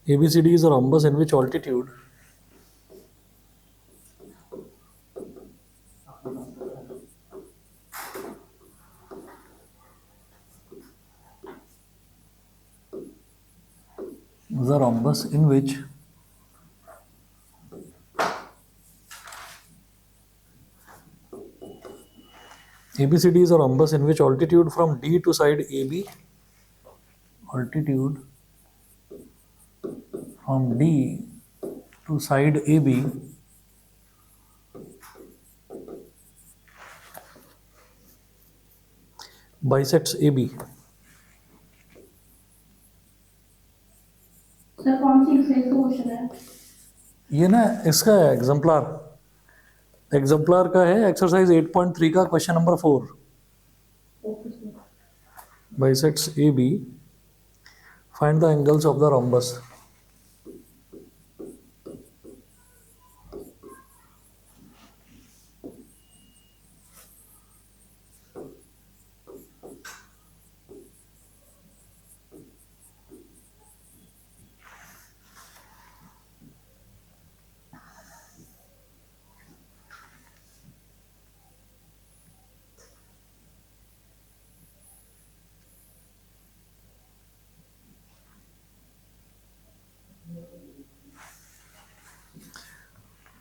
ABCD is a rhombus in which altitude the rhombus in which ABCD is a rhombus in which altitude from D to side AB, altitude from D to side AB bisects AB. Sir कौन सी exercise का question है? ये ना इसका है exemplar का है, exercise 8.3 का question number 4. Bisects AB, find the angles of the rhombus.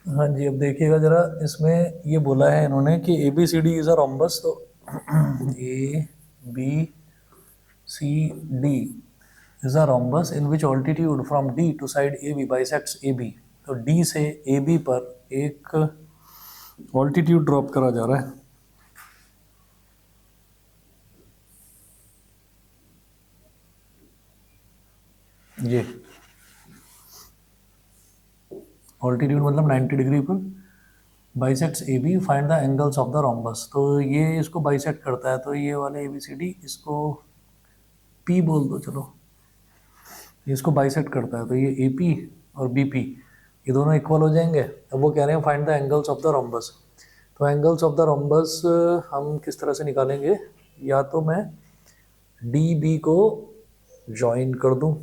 हाँ जी, अब देखिएगा जरा, इसमें ये बोला है इन्होंने कि ABCD इज अ रोम्बस, तो ABCD is a rhombus in which altitude from D to side AB bisects AB. तो D से AB पर एक ऑल्टीट्यूड ड्रॉप करा जा रहा है. ये ऑल्टीट्यूड मतलब 90 डिग्री पर bisects AB, find the angles of the rhombus. तो ये इसको बाइसेक्ट करता है, तो ये वाले ABCD इसको P बोल दो, चलो इसको बाइसेक्ट करता है, तो ये AP और BP ये दोनों इक्वल हो जाएंगे. अब वो कह रहे हैं find the angles of the rhombus. तो एंगल्स ऑफ द रोम्बस हम किस तरह से निकालेंगे? या तो मैं DB को ज्वाइन कर दूं,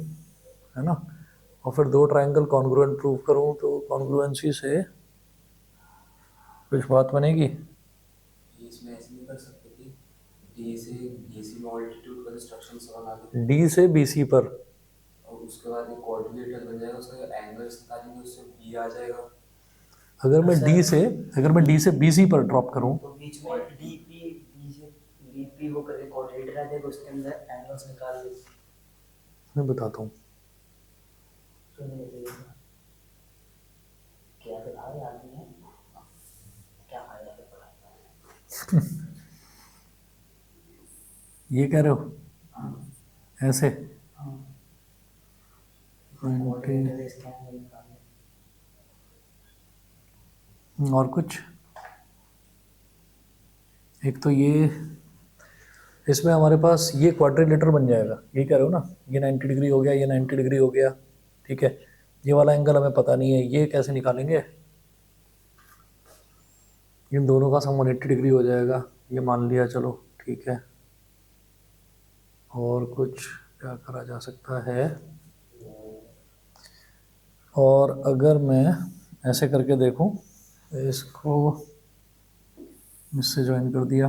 है ना, और फिर दो ट्रायंगल कॉन्ग्रुएंट प्रूव करूं, तो कॉन्ग्रुएंसी से कुछ बात बनेगी. इसमें ऐसे नहीं कर सकते कि डी से बीसी में ऑल्टीट्यूड का डिस्ट्रक्शन बना दो, D से BC पर, और उसके बाद एक कोऑर्डिनेटर बन जाएगा, उसका एंगल्स निकालेंगे, उससे बी आ जाएगा. अगर मैं D से BC पर ड्रॉप करूं तो बीच में डीपी डीपी वो करके कोऑर्डिनेटर आ जाएगा, उसके अंदर एंगल्स निकाल ले. मैं बताता हूँ. क्या बता रहे आदमी है, क्या फायदा है पढ़ाई का? ये कह रहे हो ऐसे? कोऑर्डिनेटर इसके एंगल निकाल ले. और कुछ? एक तो ये, इसमें हमारे पास ये क्वाड्रिलेटर बन जाएगा, ये कह रहे हो ना, ये 90 डिग्री हो गया, ये 90 डिग्री हो गया, ठीक है. ये वाला एंगल हमें पता नहीं है, ये कैसे निकालेंगे? इन दोनों का सम 180 डिग्री हो जाएगा, ये मान लिया, चलो ठीक है. और कुछ क्या करा जा सकता है? और अगर मैं ऐसे करके देखूं, इसको इससे ज्वाइन कर दिया,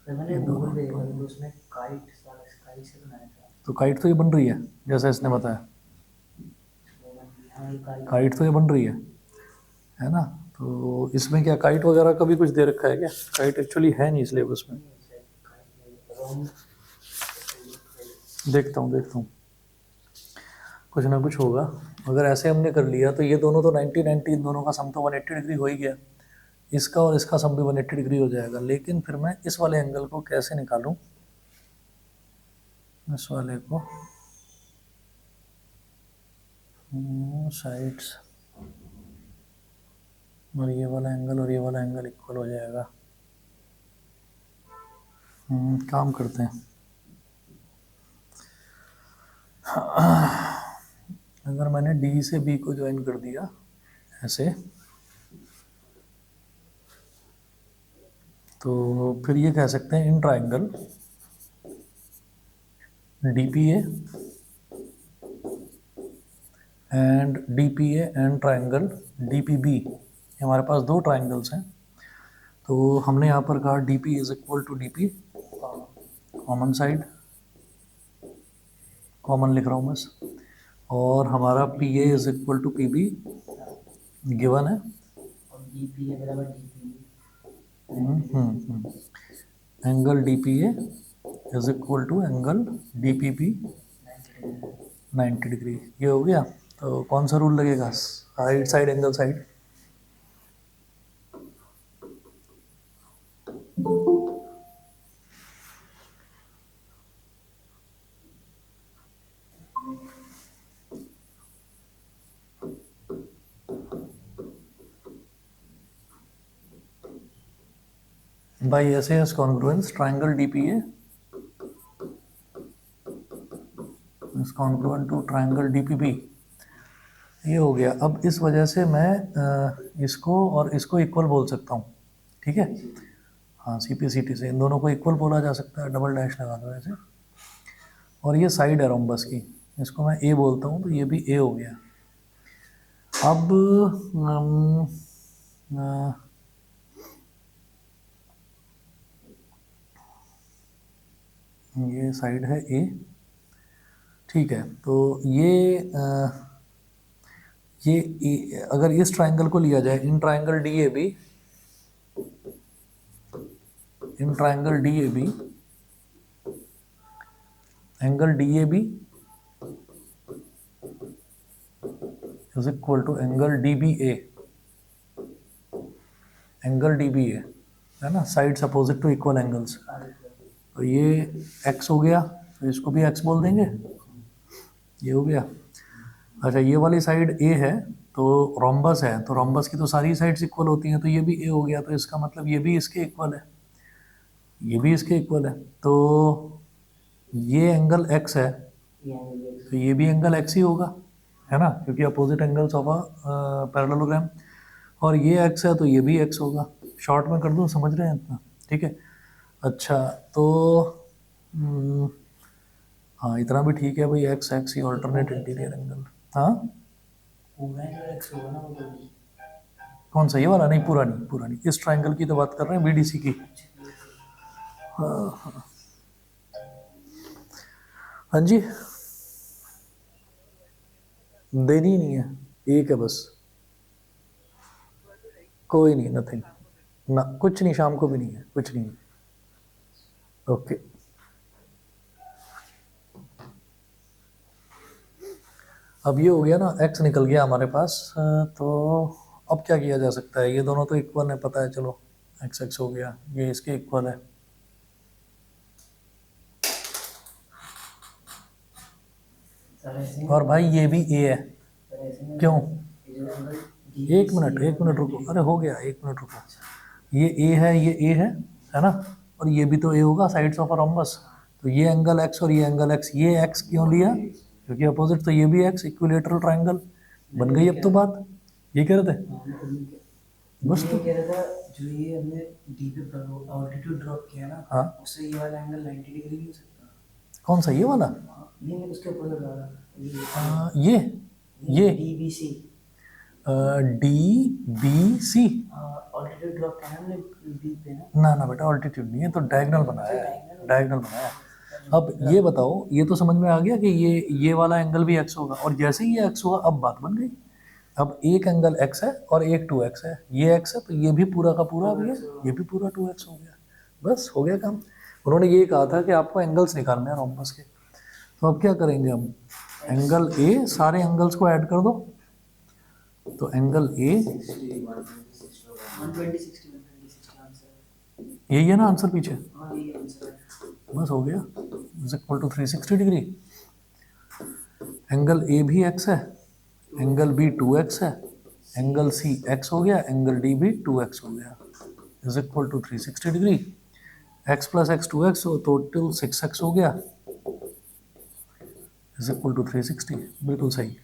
मैंने गूगल पे देखा तो उसमें काइट से बनाया था. तो काइट तो ये बन रही है जैसा इसने बताया. काइट तो ये बन रही है ना. तो इसमें क्या काइट वगैरह का भी कुछ दे रखा है क्या? काइट एक्चुअली है नहीं सिलेबस में. देखता हूँ कुछ ना कुछ होगा. अगर ऐसे हमने कर लिया तो ये दोनों तो 90 इन दोनों का सम तो 180 डिग्री हो ही गया, इसका और इसका सम भी 180 डिग्री हो जाएगा. लेकिन फिर मैं इस वाले एंगल को कैसे निकालूं? इस वाले को साइड्स और ये वाला एंगल और ये वाला एंगल इक्वल हो जाएगा। काम करते हैं। अगर मैंने डी से बी को ज्वाइन कर दिया ऐसे, तो फिर ये कह सकते हैं in triangle DPA and DPA and triangle DPB, ये हमारे पास दो ट्राइंगल्स हैं। तो हमने यहाँ पर कहा DP is equal to DP, common side, common लिख रहा हूँ बस, और हमारा PA is equal to PB given है। और DP है बराबर DP। Angle DPA is equal to angle DPB 90 degree. ये हो गया। तो कौन सा रूल लगेगा? Side side angle side. by SAS congruence triangle DPA is congruent to triangle DPB। ये हो गया। अब इस वजह से मैं इसको और इसको इक्वल बोल सकता हूँ, ठीक है। हाँ, CP/CT से इन दोनों को इक्वल बोला जा सकता है, डबल डैश लगा दो ऐसे। और ये साइड है रोम्बस की, इसको मैं A बोलता हूँ, तो ये भी A हो गया। अब ये साइड है A, ठीक है। तो ये अगर इस ट्राइंगल को लिया जाए, in triangle DAB, in triangle DAB, angle DAB is equal to angle DBA, angle DBA है ना, sides opposite to equal angles. तो ये x हो गया, तो इसको भी x बोल देंगे, ये हो गया। अच्छा, ये वाली साइड A है, तो रोम्बस है, तो रोम्बस की तो सारी साइड्स इक्वल होती हैं, तो ये भी A हो गया। तो इसका मतलब ये भी इसके इक्वल है, ये भी इसके इक्वल है। तो ये एंगल x है, तो ये भी एंगल x ही होगा, है ना, क्योंकि opposite angles of a parallelogram. और ये x है, तो ये भी x होगा। शॉर्ट में कर दूँ, समझ रहे हैं इतना, ठीक है। अच्छा, तो हाँ, इतना भी ठीक है भाई, x ही ऑल्टरनेट इंटीरियर एंगल। हाँ, पूरा जो x होगा ना वो तो कौन सा, ये वाला? नहीं, पूरा नहीं, पूरा नहीं, इस ट्राइंगल की तो बात कर रहे हैं, BDC की। हाँ हाँ जी, देनी ही नहीं है, एक है बस, कोई नहीं, नथिंग ना, कुछ नहीं, शाम को भी नहीं है, कुछ नहीं है। ओके, अब ये हो गया ना, x निकल गया हमारे पास। तो अब क्या किया जा सकता है? ये दोनों तो इक्वल है, पता है, चलो x हो गया, ये इसके इक्वल है। और भाई ये भी A है, क्यों? एक मिनट रुको, अरे हो गया, एक मिनट रुको। ये A है, ये A है ना, और ये भी तो A होगा, साइड्स ऑफ अ रोम्बस। तो ये एंगल x और ये एंगल x, ये x क्यों लिया? क्योंकि अपोजिट, तो ये भी x, इक्विलेटरल ट्राइंगल बन गई। अब तो बात ये कह रहे थे बस, ये कह रहा था जो ये हमने डी पे ऑल्टीट्यूड ड्रॉप किया ना, हाँ, उससे ये वाला एंगल 90 डिग्री नहीं हो सकता। कौन सा, ये वाला? नहीं नहीं, उसके ऊपर लगा रहा ये DBC DBC ऑल्टीट्यूड ड्रॉप किया हमने डी पे ना। ना बेटा, ऑल्टीट्यूड नहीं है, तो डायगोनल बनाया है, डायगोनल बनाया। अब ये बताओ, ये तो समझ में आ गया कि ये वाला एंगल भी x होगा, और जैसे ही ये x हुआ, अब बात बन गई। अब एक एंगल x है और एक 2x है, ये x है, तो ये भी पूरा का पूरा भी है, ये भी पूरा 2x हो गया। बस हो गया काम। उन्होंने ये कहा था कि आपको एंगल्स निकालने हैं रोम्बस के, तो अब क्या करेंगे हम? एंगल A, सारे एंगल्स को ऐड कर दो, तो एंगल A 120 आंसर। यही है ना आंसर पीछे? हाँ, ये आंसर है। बस हो गया, is equal to 360 degree. Angle A भी x है, एंगल B 2x है, एंगल सी एक्स हो गया, एंगल डी भी 2x हो गया, is equal to 360 degree. X plus x 2x, तो टोटल 6x हो गया, इज इक्वल टू 360। बिल्कुल सही।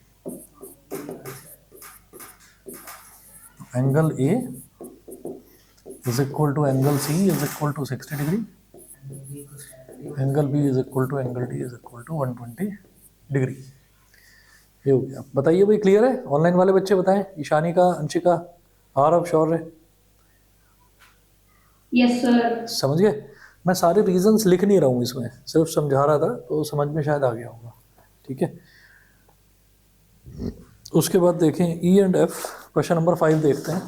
Angle A is equal to angle C is equal to 60 degree, angle B is equal to angle D is equal to 120 degree. ये हो गया। बताइए भाई, क्लियर है? ऑनलाइन वाले बच्चे बताएं, ईशानिका, अंशिका, आरव, शौर्य, यस सर। समझ गए? मैं सारे रीजंस लिख नहीं रहा हूँ इसमें, सिर्फ समझा रहा था, तो समझ में शायद आ गया होगा। ठीक है, उसके बाद देखें E and F. Question number 5 देखते हैं।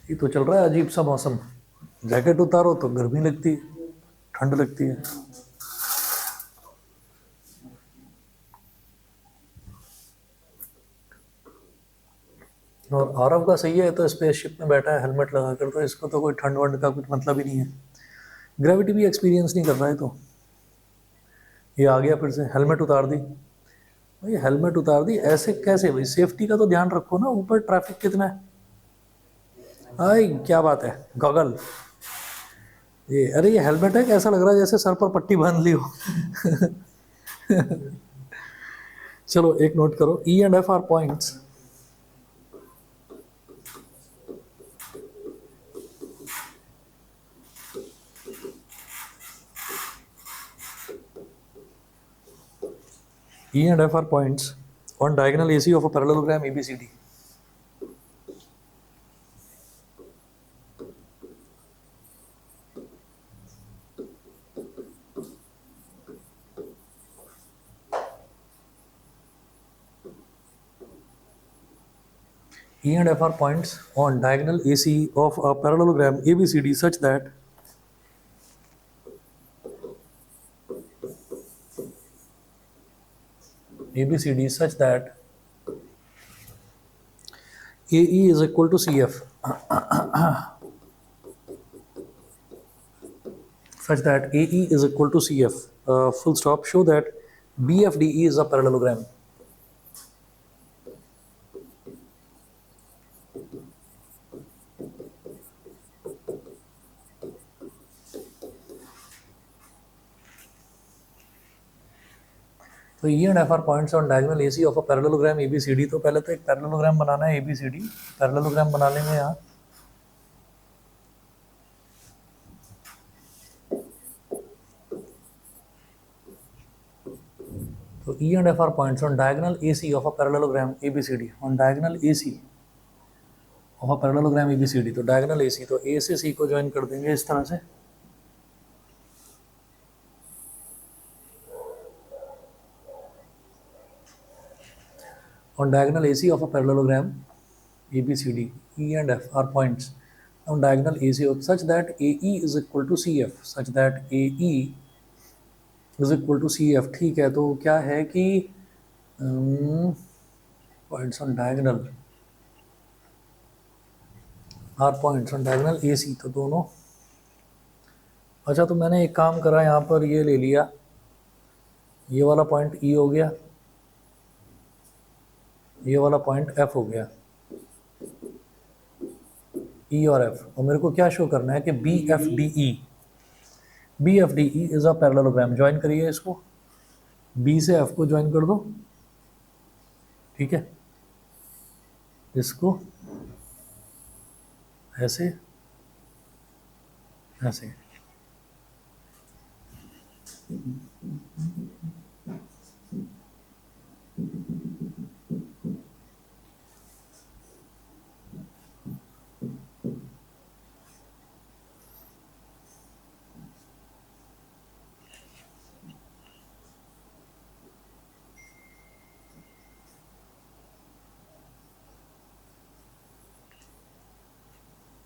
ये तो चल रहा है अजीब सा मौसम, जैकेट उतारो तो गर्मी लगती है, ठंड लगती है। और आरव का सही है, तो स्पेसशिप में बैठा है हेलमेट लगा कर, तो इसको तो कोई ठंड वंड का कुछ मतलब ही नहीं है, ग्रेविटी भी एक्सपीरियंस नहीं कर रहा है। तो ये आ गया फिर से, हेलमेट उतार दी भाई, हेलमेट उतार दी, ऐसे कैसे भाई? सेफ्टी का तो ध्यान रखो ना, ऊपर ट्रैफिक कितना है। आई क्या बात है, गॉगल। ये अरे ये हेलमेट है, कैसा लग रहा है जैसे सर पर पट्टी बांध ली हो। चलो एक नोट करो, E and F R points E and F are points on diagonal AC of a parallelogram ABCD. E and F are points on diagonal AC of a parallelogram ABCD such that AE is equal to CF, such that AE is equal to CF, full stop, show that BFDE is a parallelogram. तो E and F are points on diagonal AC of a parallelogram ABCD। तो पहले तो एक parallelogram बनाना है ABCD। Parallelogram बना लेंगे यहाँ, तो E and F are points on diagonal AC of a parallelogram ABCD, on diagonal AC of a parallelogram ABCD। तो diagonal AC, तो A से C को ज्वाइन कर देंगे इस तरह से, on diagonal AC of a parallelogram ABCD, E and F are points on diagonal AC of such that AE is equal to CF, such that AE is equal to CF। ठीक है, तो क्या है कि points on diagonal are points on diagonal AC, तो दोनों। अच्छा, तो मैंने एक काम करा यहाँ पर, ये ले लिया, ये वाला पॉइंट E हो गया, ये वाला पॉइंट F हो गया, E और F, और मेरे को क्या शो करना है कि BFDE is a parallelogram. Join करिए इसको, B से F को ज्वाइन कर दो, ठीक है, इसको ऐसे ऐसे।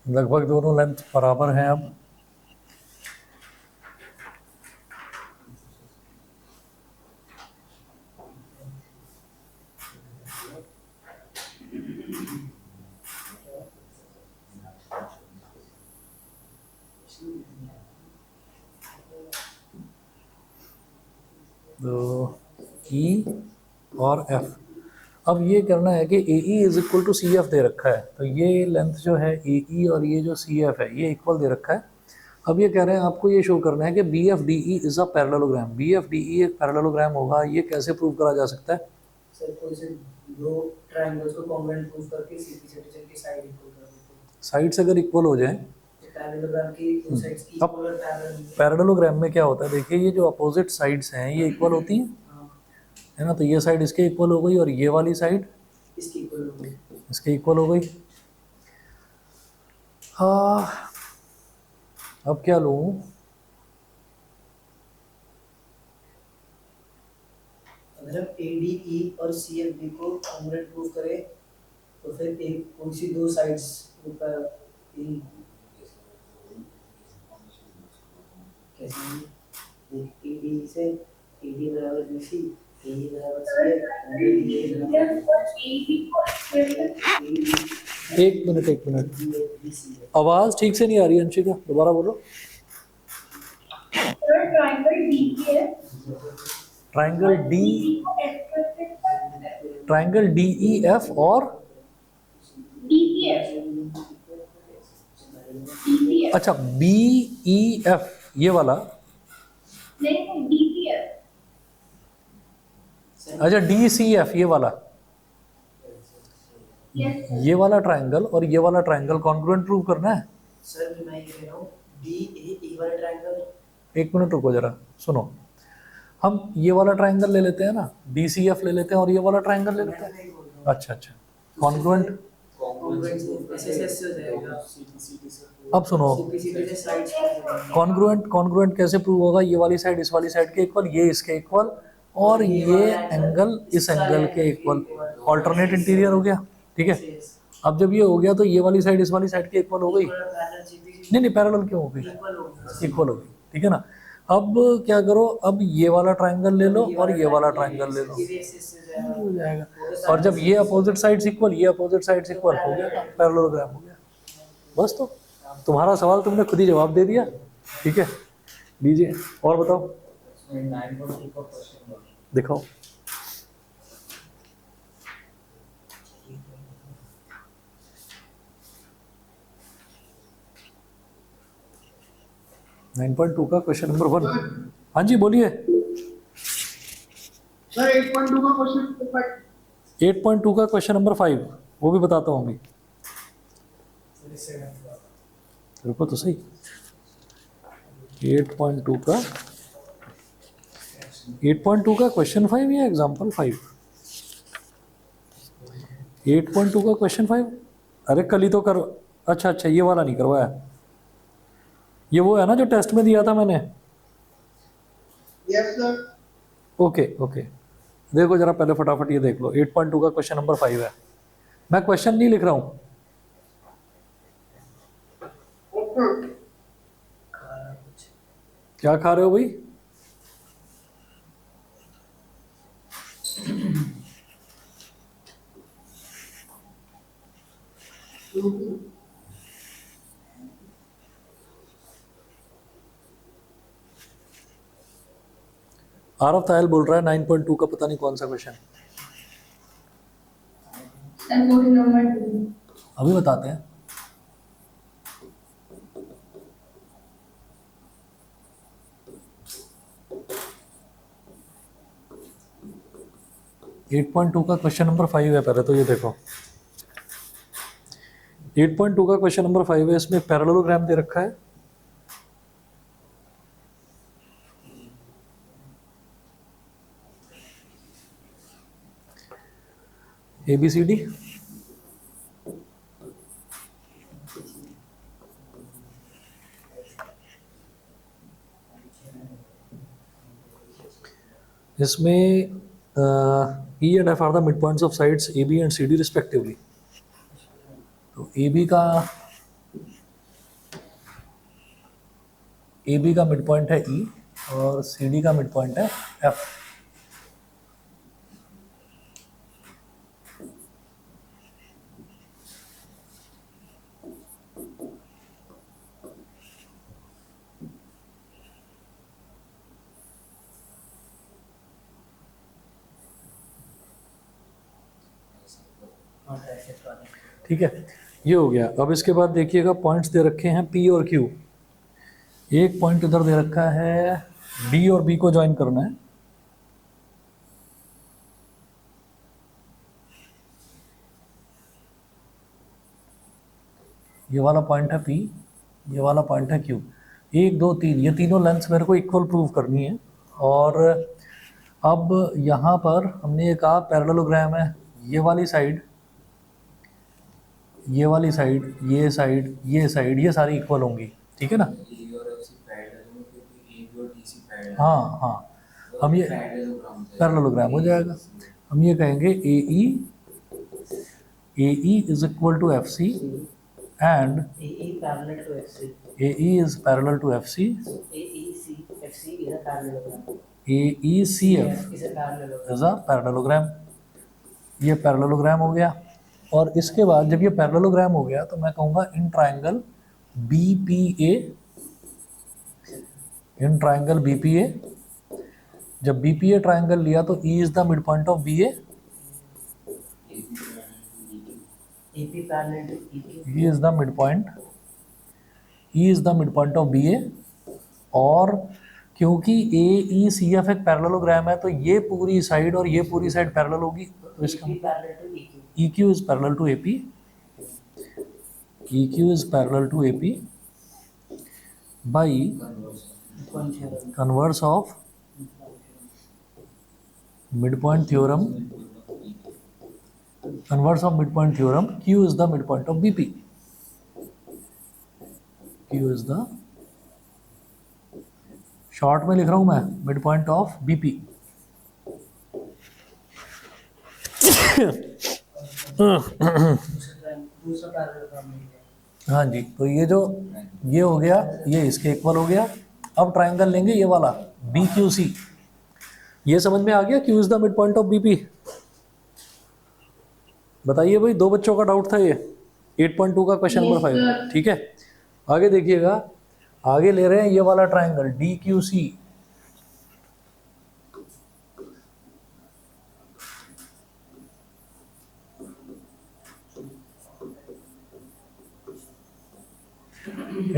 लगभग दोनों लेंथ बराबर हैं अब। तो E और एफ। अब ये करना है कि A E is equal to C F दे रखा है, तो ये लेंथ जो है ए ई और ये जो सी एफ है ये इक्वल दे रखा है। अब ये कह रहे हैं आपको ये शो करना है कि B F D E is a parallelogram. B F D E एक पैरेललोग्राम होगा, ये कैसे प्रूव करा जा सकता है? सर कोई से दो ट्रायंगल्स को कॉन्ग्रुएंट प्रूव करके सीपी सेक्शन की साइड इक्वल कर देते हैं। साइड्स अगर इक्वल हो जाए, तो पैरेललोग्राम की दो साइड्स की अब इक्वल और पैरेलल। पैरेललोग्राम में क्या होता है, देखिए ये जो अपोजिट साइड्स हैं ये इक्वल होती हैं, हाँ, है ना, तो ये साइड इसके इक्वल हो गई और ये वाली साइड इसकी इक्वल होगी। इसके इक्वल हो गई। हाँ, अब क्या लूँ? अगर हम ADE और CFD को कॉन्ग्रुएंट प्रूव करें तो फिर एक कौन सी दो साइड्स ऊपर इन कैसे एक ADE से AD बराबर BC, AE बराबर CF और ADA बराबर एक मिनट, आवाज़ ठीक से नहीं आ रही अंशिका, दोबारा बोलो। Third triangle DEF. Triangle D E F और DEF. अच्छा बी ई एफ ये वाला, नहीं DEF. अच्छा डी सी एफ ये वाला, Yes. ये वाला ट्राइंगल और ये वाला ट्राइंगल कॉन्ग्रुएंट प्रूव करना है। सर मैं ये कह रहा हूँ DAE वाला ट्रायंगल। एक मिनट रुको जरा, सुनो, हम ये वाला ट्राइंगल ले लेते हैं ना, डी सी एफ ले लेते हैं और ये वाला ट्राइंगल ले लेते हैं। अच्छा, कॉन्ग्रुएंट। अब सुनो, कॉन्ग्रुएंट कैसे प्रूव होगा? ये वाली साइड इस वाली साइड के इक्वल, ये इसके इक्वल और ये एंगल इस एंगल के इक्वल, ऑल्टरनेट इंटीरियर हो गया, ठीक है। अब जब ये हो गया तो ये वाली साइड इस वाली साइड के इक्वल हो गई। नहीं पैरेलल क्यों हो गई? इक्वल हो गई, ठीक है ना। अब क्या करो, अब ये वाला ट्राइंगल ले लो और ये वाला ट्राइंगल ले लो, हो जाएगा। और जब ये अपोजिट साइड्स इक्वल, ये अपोजिट साइड्स इक्वल हो गया, पैरेललोग्राम हो गया। बस, तो तुम्हारा सवाल तुमने खुद ही जवाब दे दिया, ठीक है। लीजिए और बताओ, दिखाओ। नाइन पॉइंट टू का क्वेश्चन नंबर 1। हाँ जी बोलिए। सर 8.2 का क्वेश्चन 8.2 का क्वेश्चन नंबर 5 वो भी बताता हूँ अभी, रुको तो सही। 8.2 का क्वेश्चन 5 या एग्जाम्पल 5? 8.2 का क्वेश्चन 5, अरे कल ही तो कर। अच्छा ये वाला नहीं करवाया, ये वो है ना जो टेस्ट में दिया था मैंने। Yes sir. ओके देखो जरा पहले फटाफट ये देख लो। 8.2 का क्वेश्चन नंबर 5 है, मैं क्वेश्चन नहीं लिख रहा हूँ। क्या खा रहे हो भाई? आरव तायल बोल रहा है 9.2 का पता नहीं कौन सा क्वेश्चन। And question number 2. अभी बताते हैं। एट पॉइंट टू का क्वेश्चन नंबर 5 है। पहले तो ये देखो 8.2 का क्वेश्चन नंबर 5 है, इसमें पैरेललोग्राम दे रखा है। ABCD, इसमें E and F are the midpoints of sides AB and CD respectively। तो AB का मिड पॉइंट है E और CD का मिड पॉइंट है F। हाँ ट्राइसेप्स वाले। ठीक है, ये हो गया। अब इसके बाद देखिएगा पॉइंट्स दे रखे हैं पी और क्यू। एक पॉइंट इधर दे रखा है, डी और बी को ज्वाइन करना है। ये वाला पॉइंट है पी, ये वाला पॉइंट है क्यू। 1 2 3 ये तीनों लेंथ्स मेरे को इक्वल प्रूव करनी है। और अब यहाँ पर हमने ये कहा पैरेललोग्राम है, ये वाली साइड, ये वाली साइड, ये साइड, ये साइड, ये सारी इक्वल होंगी। ठीक है ना? ए और एफ सी पैरेलल में, क्योंकि ए बी और डी सी पैरेलल। हाँ हाँ, हम ये पैरेललोग्राम हो जाएगा। हम ये कहेंगे A E is equal to F C and AE parallel to FC. A E is parallel to F C, AEC FC is a parallelogram. A E C F EF is a parallelogram. Is a parallelogram. ये parallelogram हो गया। और इसके बाद जब ये parallelogram हो गया तो मैं कहूँगा in triangle B P A, in triangle B P A. जब बी पी ए ट्राइंगल लिया तो E is the mid point of B A, AP parallel to EQ. E is the mid point, E is the mid point of B A. और क्योंकि ए E C F एक parallelogram है तो ये पूरी side और ये पूरी साइड पैरेलल होगी, तो इसका AP parallel to EQ. EQ is parallel to AP. EQ is parallel to AP by One theorem. converse of midpoint theorem. Converse of midpoint theorem. Q is the midpoint of BP. Q is the short में लिख रहा हूं मैं midpoint of BP. दूसरा parallelogram मिल गया. हाँ जी, तो ये हो गया, ये इसके इक्वल हो गया। अब ट्राइंगल लेंगे ये वाला बी क्यू सी। ये समझ में आ गया, Q is the mid point of BP. बताइए भाई, 2 बच्चों का डाउट था ये 8.2 का क्वेश्चन नंबर 5। ठीक है, आगे देखिएगा, आगे ले रहे हैं ये वाला triangle D Q C.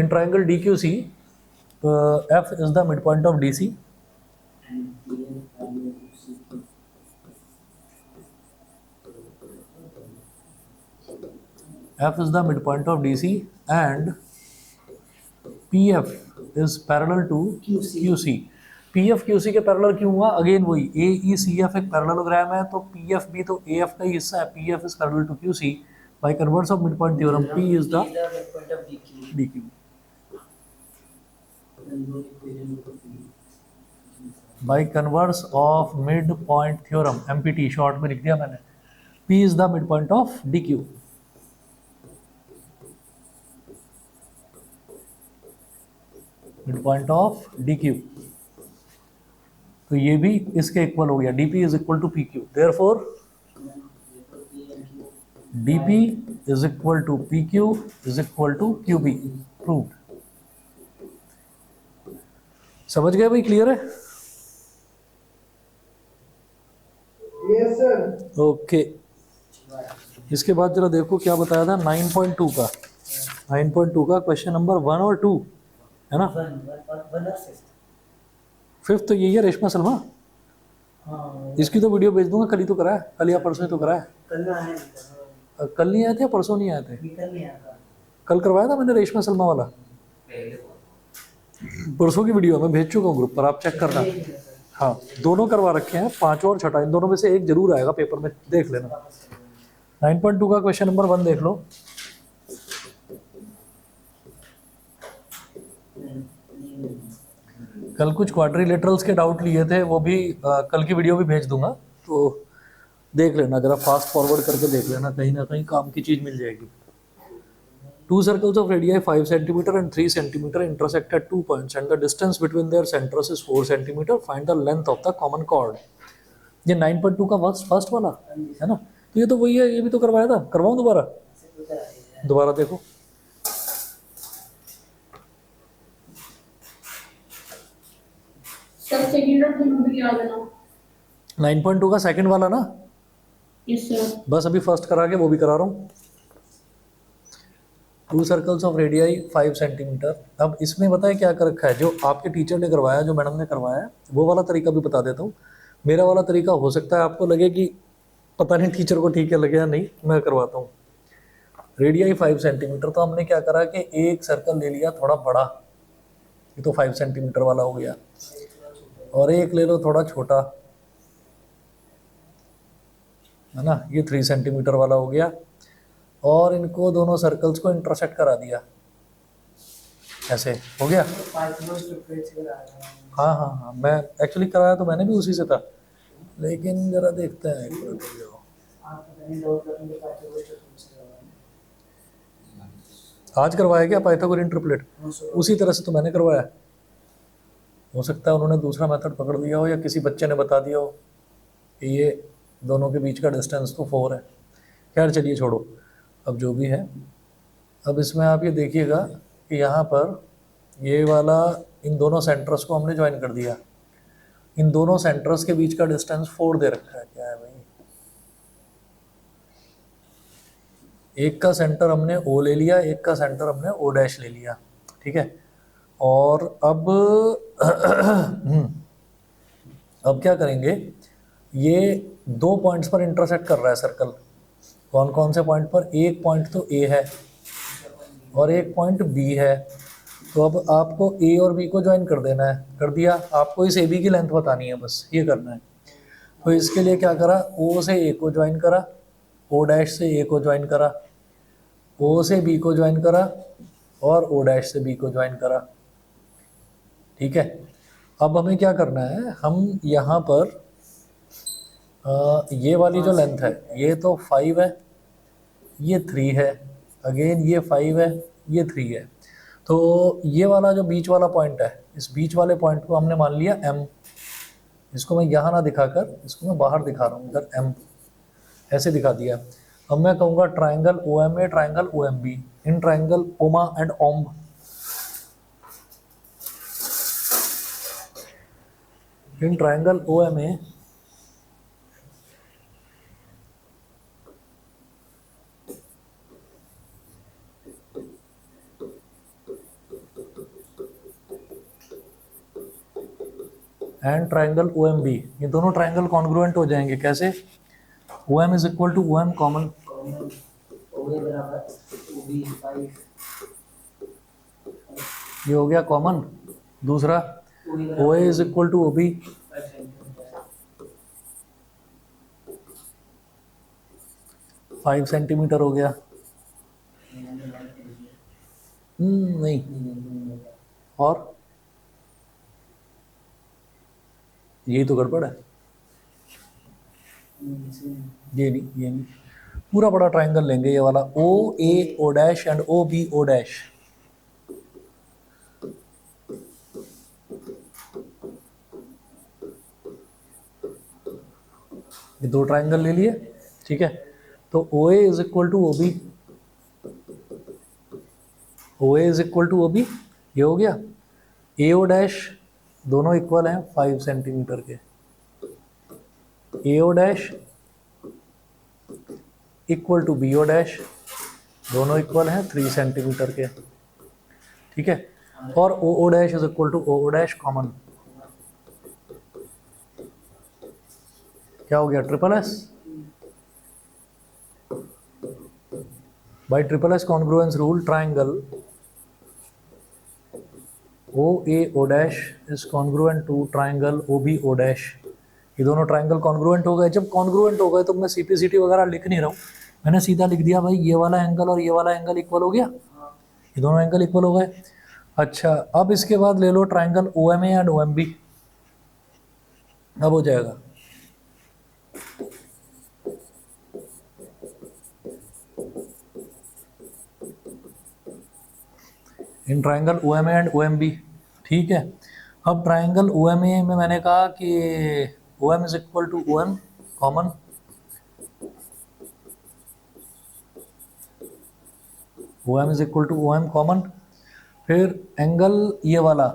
In triangle DQC, F is the midpoint of DC. F is the midpoint of DC and PF is parallel to QC. PF QC के पैरेलल क्यों हुआ? अगेन वही, AECF एक पैरेललोग्राम है तो PF भी तो AF का ही हिस्सा है। PF is parallel to QC by converse of midpoint theorem. P is the midpoint of DQ. DQ. By converse of midpoint theorem, MPT short में लिख दिया मैंने। P is the midpoint of DQ. Midpoint of DQ. तो ये भी इसके equal हो गया, DP is equal to PQ. Therefore, DP is equal to PQ is equal to QP. Proved. समझ गए भाई? क्लियर है? Yes, sir. ओके। इसके बाद जरा देखो क्या बताया था 9.2 का। 9.2 का क्वेश्चन नंबर 1 और 2 है ना? One or fifth. 5th तो यही है, रेशमा सलमा। हाँ, इसकी तो वीडियो भेज दूंगा, कल ही तो करा है, कल या परसों ही तो करा है। कल में आने का. कल नहीं आए थे या परसों नहीं आए थे? कल नहीं आया. कल करवाया था मैंने रेशमा सलमा वाला, परसों की वीडियो मैं भेज चुका हूँ ग्रुप पर, आप चेक करना। हाँ, दोनों करवा रखे हैं, 5 और 6, इन दोनों में से एक जरूर आएगा पेपर में, देख लेना। 9.2 का क्वेश्चन नंबर 1 देख लो। कल कुछ क्वाड्रिलेटरल्स के डाउट लिए थे, वो भी कल की वीडियो भी भेज दूंगा, तो देख लेना, जरा फास्ट फॉरवर्ड करके देख लेना, कहीं ना कहीं काम की चीज़ मिल जाएगी। 2 circles of radii 5 cm and 3 cm intersect at 2 points and the distance between their centers is 4 cm. Find the length of the common chord. ये 9.2 का फर्स्ट वाला है ना? तो ये तो वही है, ये भी तो करवाया था। करवाऊँ दोबारा देखो। सब सेकंड और थर्ड भी याद है ना? 9.2 का सेकंड वाला ना, Yes, sir. बस अभी फर्स्ट करा के वो भी करा रहा हूँ। 2 सर्कल्स ऑफ रेडियाई 5 सेंटीमीटर। अब इसमें बताए क्या कर रखा है, जो आपके टीचर ने करवाया, जो मैडम ने करवाया है, वो वाला तरीका भी बता देता हूँ। मेरा वाला तरीका हो सकता है आपको लगे कि पता नहीं टीचर को ठीक है लगे या नहीं, मैं करवाता हूँ। रेडियाई 5 सेंटीमीटर, तो हमने क्या करा कि एक सर्कल ले लिया थोड़ा बड़ा, ये तो 5 सेंटीमीटर वाला हो गया, और एक ले लो थोड़ा छोटा, है ना, ये 3 सेंटीमीटर वाला हो गया, और इनको दोनों सर्कल्स को इंटरसेक्ट करा दिया, ऐसे हो गया। हाँ हाँ हाँ, मैं एक्चुअली कराया तो मैंने भी उसी से था, लेकिन जरा देखते हैं एक मिनट, रुक जाओ। आज करवाया क्या पाइथागोरियन ट्रिपलेट? उसी तरह से तो मैंने करवाया। हो सकता है उन्होंने दूसरा मेथड पकड़ लिया हो, या किसी बच्चे ने बता दिया हो कि ये दोनों के बीच का डिस्टेंस तो 4 है। खैर चलिए छोड़ो, अब जो भी है। अब इसमें आप ये देखिएगा कि यहाँ पर ये वाला, इन दोनों सेंटर्स को हमने ज्वाइन कर दिया। इन दोनों सेंटर्स के बीच का डिस्टेंस 4 दे रखा है। क्या है भाई, एक का सेंटर हमने O ले लिया, एक का सेंटर हमने O डैश ले लिया, ठीक है। और अब क्या करेंगे, ये 2 पॉइंट्स पर इंटरसेक्ट कर रहा है सर्कल। कौन कौन से पॉइंट पर? एक पॉइंट तो A है और एक पॉइंट B है। तो अब आपको A और B को ज्वाइन कर देना है। कर दिया। आपको इस AB की लेंथ बतानी है, बस ये करना है। तो इसके लिए क्या करा, O से A को ज्वाइन करा, O डैश से A को ज्वाइन करा, O से B को ज्वाइन करा, और O डैश से B को ज्वाइन करा, ठीक है। अब हमें क्या करना है, हम यहाँ पर ये वाली जो लेंथ है, ये तो 5 है, ये 3 है, अगेन ये 5 है, ये 3 है। तो ये वाला जो बीच वाला पॉइंट है, इस बीच वाले पॉइंट को हमने मान लिया M। इसको मैं यहाँ ना दिखाकर, इसको मैं बाहर दिखा रहा हूँ, इधर M ऐसे दिखा दिया। अब मैं कहूँगा triangle OMA, triangle OMB, in triangle OMA and OMB, in triangle OMA and triangle OMB, ये दोनों ट्राइंगल कॉन्ग्रुएंट हो जाएंगे। कैसे? OM is equal to OM common, ये हो गया कॉमन। दूसरा OA is equal to OB, 5 centimetre हो गया। नहीं, और यही तो गड़बड़ है, ये नहीं। पूरा बड़ा ट्राइंगल लेंगे, ये वाला OA O dash and OB O dash. ये 2 ट्राइंगल ले लिए, ठीक है। तो OA is equal to OB, OA is equal to OB, ये हो गया। AO डैश, दोनों इक्वल हैं 5 सेंटीमीटर के। AO dash equal to BO dash, दोनों इक्वल हैं 3 सेंटीमीटर के, ठीक है। और OO dash is equal to OO dash common. क्या हो गया, triple S। By triple S congruence rule, triangle OA O dash is congruent to triangle OB O dash. ये दोनों ट्राइंगल कॉन्ग्रुएंट हो गए। जब कॉन्ग्रुएंट हो गए तो मैं CPCT वगैरह लिख नहीं रहा हूँ, मैंने सीधा लिख दिया भाई, ये वाला एंगल और ये वाला एंगल इक्वल हो गया, ये दोनों एंगल इक्वल हो गए। अच्छा, अब इसके बाद ले लो ट्राइंगल OMA एंड OMB, अब हो जाएगा। इन ट्राइंगल OMA एंड OMB, ठीक है। अब ट्राइंगल OMA में मैंने कहा कि OM is equal to OM common, OM is equal to OM common. फिर एंगल ये वाला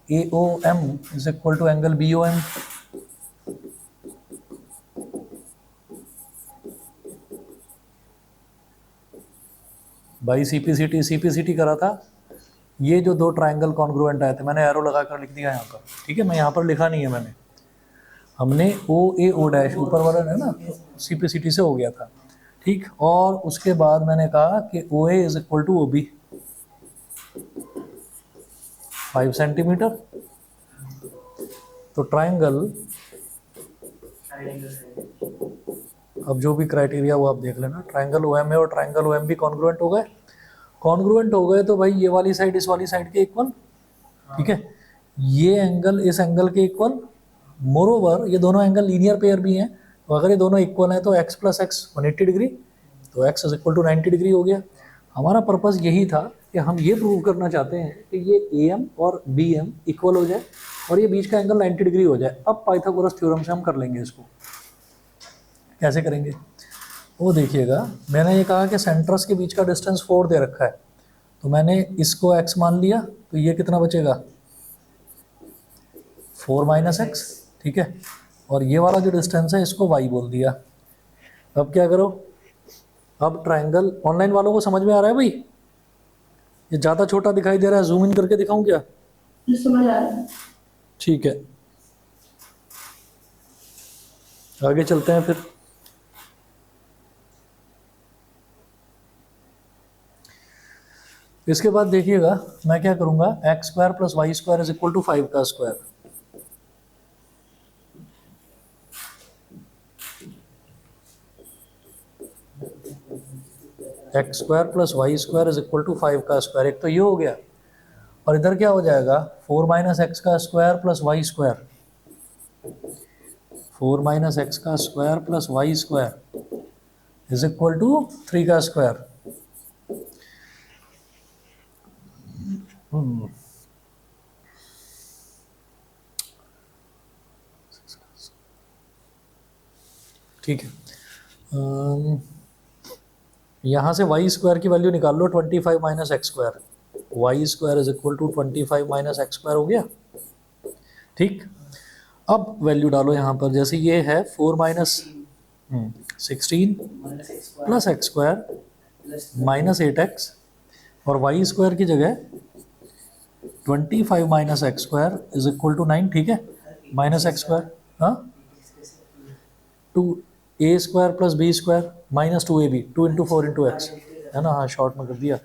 AOM is equal to angle BOM, by CPCT करा था। ये जो दो ट्रायंगल कॉन्ग्रुएंट आए थे, मैंने एरो लगा कर लिख दिया यहाँ पर, ठीक है, मैं यहाँ पर लिखा नहीं है मैंने, हमने ओ ए ओ डैश ऊपर वाला है ना, सीपीसीटी से हो गया था, ठीक। और उसके बाद मैंने कहा कि O A is equal to O B 5 centimetre. तो ट्रायंगल, अब जो भी क्राइटेरिया वो आप देख लेना, ट्रायंगल ओ एम ए और triangle O M B congruent हो गए। कॉन्ग्रुएंट हो गए तो भाई ये वाली साइड इस वाली साइड के इक्वल, ठीक है, ये एंगल इस एंगल के इक्वल। मोरोवर ये दोनों एंगल लीनियर पेयर भी हैं, तो अगर ये दोनों इक्वल हैं तो x प्लस एक्स 180 डिग्री, तो x is equal to 90 degree हो गया। हमारा पर्पस यही था कि हम ये प्रूव करना चाहते हैं कि ये AM और BM इक्वल हो जाए और ये बीच का एंगल 90 डिग्री हो जाए। अब पाइथागोरस थ्योरम से हम कर लेंगे इसको। कैसे करेंगे वो देखिएगा, मैंने ये कहा कि सेंटर्स के बीच का डिस्टेंस 4 दे रखा है, तो मैंने इसको x मान लिया, तो ये कितना बचेगा 4 माइनस एक्स, ठीक है, और ये वाला जो डिस्टेंस है इसको y बोल दिया। अब क्या करो, अब ट्रायंगल, ऑनलाइन वालों को समझ में आ रहा है भाई? ये ज़्यादा छोटा दिखाई दे रहा है, जूम इन करके दिखाऊं क्या? समझ आ रहा है। ठीक है, आगे चलते हैं फिर। इसके बाद देखिएगा मैं क्या करूंगा, x square plus y square is equal to 5 का square. X square plus y square is equal to 5 का स्क्वायर, एक तो ये हो गया, और इधर क्या हो जाएगा 4 माइनस एक्स का square plus y square, 4 minus x का square plus y square is equal to 3 का स्क्वायर। ठीक है, यहाँ से वाई स्क्वायर की वैल्यू निकाल लो, 25 minus x square, y square is equal to 25 minus x square हो गया, ठीक। अब वैल्यू डालो यहाँ पर, जैसे ये है 4 minus 16 plus x square minus 8x, और वाई स्क्वायर की जगह 25 minus x square is equal to 9, ठीक है, माइनस एक्स स्क्वायर, हाँ, 2a square plus b square minus 2ab, 2 into 4 into x, है ना, हाँ शॉर्ट में कर दिया।